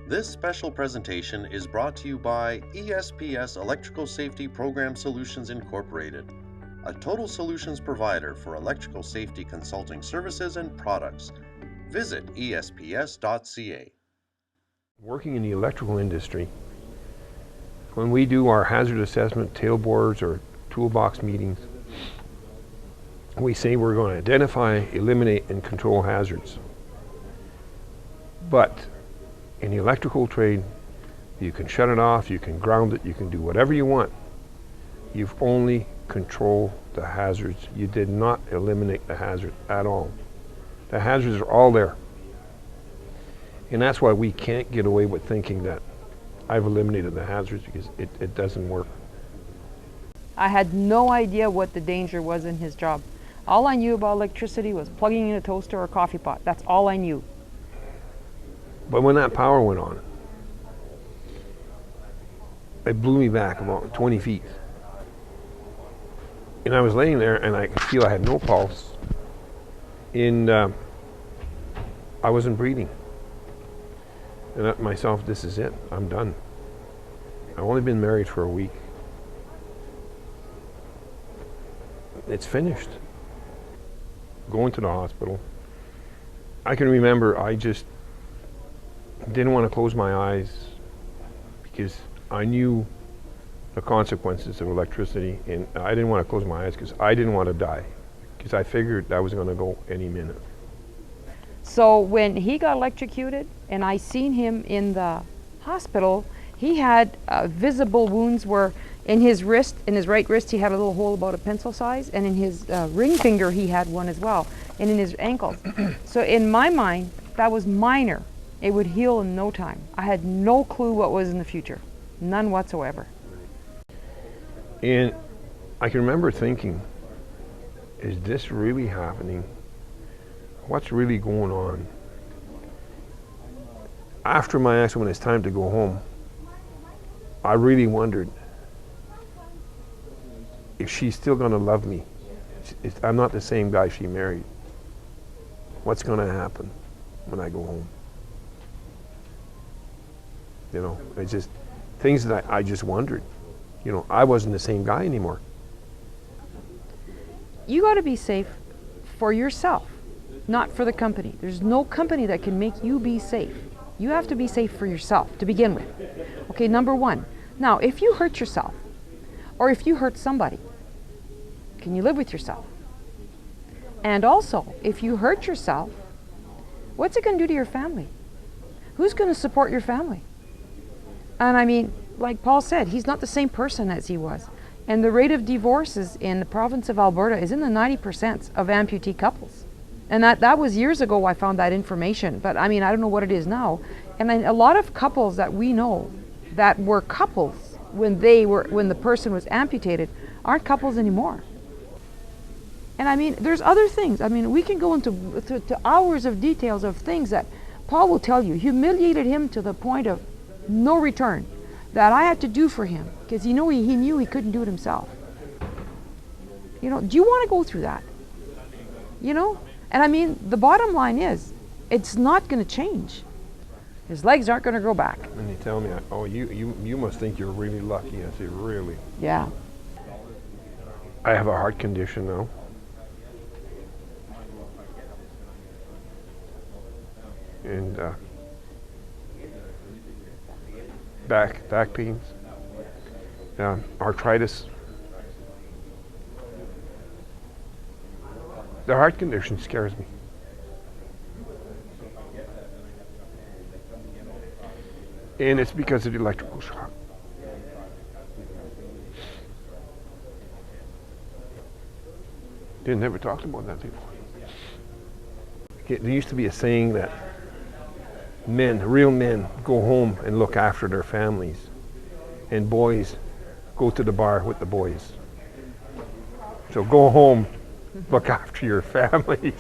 This special presentation is brought to you by ESPS Electrical Safety Program Solutions Incorporated, a total solutions provider for electrical safety consulting services and products. Visit esps.ca. Working in the electrical industry, when we do our hazard assessment tailboards or toolbox meetings, we say we're going to identify, eliminate, and control hazards. But in the electrical trade, you can shut it off, you can ground it, you can do whatever you want. You've only controlled the hazards. You did not eliminate the hazard at all. The hazards are all there. And that's why we can't get away with thinking that I've eliminated the hazards, because it doesn't work. I had no idea what the danger was in his job. All I knew about electricity was plugging in a toaster or a coffee pot. That's all I knew. But when that power went on, it blew me back about 20 feet. And I was laying there and I could feel I had no pulse. And I wasn't breathing. And I thought to myself, this is it, I'm done. I've only been married for a week. It's finished. Going to the hospital. I can remember I just didn't want to close my eyes because I knew the consequences of electricity, and I didn't want to close my eyes because I didn't want to die, because I figured that was going to go any minute. So when he got electrocuted and I seen him in the hospital, he had visible wounds where in his wrist, in his right wrist, he had a little hole about a pencil size, and in his ring finger he had one as well, and in his ankle. So in my mind, that was minor. It would heal in no time. I had no clue what was in the future, none whatsoever. And I can remember thinking, is this really happening? What's really going on? After my accident, when it's time to go home, I really wondered if she's still going to love me. I'm not the same guy she married. What's going to happen when I go home? You know, it's just things that I just wondered. You know, I wasn't the same guy anymore. You got to be safe for yourself, not for the company. There's no company that can make you be safe. You have to be safe for yourself to begin with. Okay, number one. Now, if you hurt yourself, or if you hurt somebody, can you live with yourself? And also, if you hurt yourself, what's it going to do to your family? Who's going to support your family? And I mean, like Paul said, he's not the same person as he was. And the rate of divorces in the province of Alberta is in the 90% of amputee couples. And that was years ago I found that information, but I mean, I don't know what it is now. And then a lot of couples that we know that were couples when the person was amputated aren't couples anymore. And I mean, there's other things. I mean, we can go into to hours of details of things that Paul will tell you humiliated him to the point of no return that I had to do for him, because he knew he couldn't do it himself. You know, do you want to go through that? You know? And I mean, the bottom line is, it's not going to change. His legs aren't going to grow back. And they tell me, oh, you must think you're really lucky. I say, really? Yeah. I have a heart condition now. And back pains, arthritis. The heart condition scares me. And it's because of the electrical shock. They never talked about that before. There used to be a saying that real men go home and look after their families, and boys go to the bar with the boys. So go home, look after your families.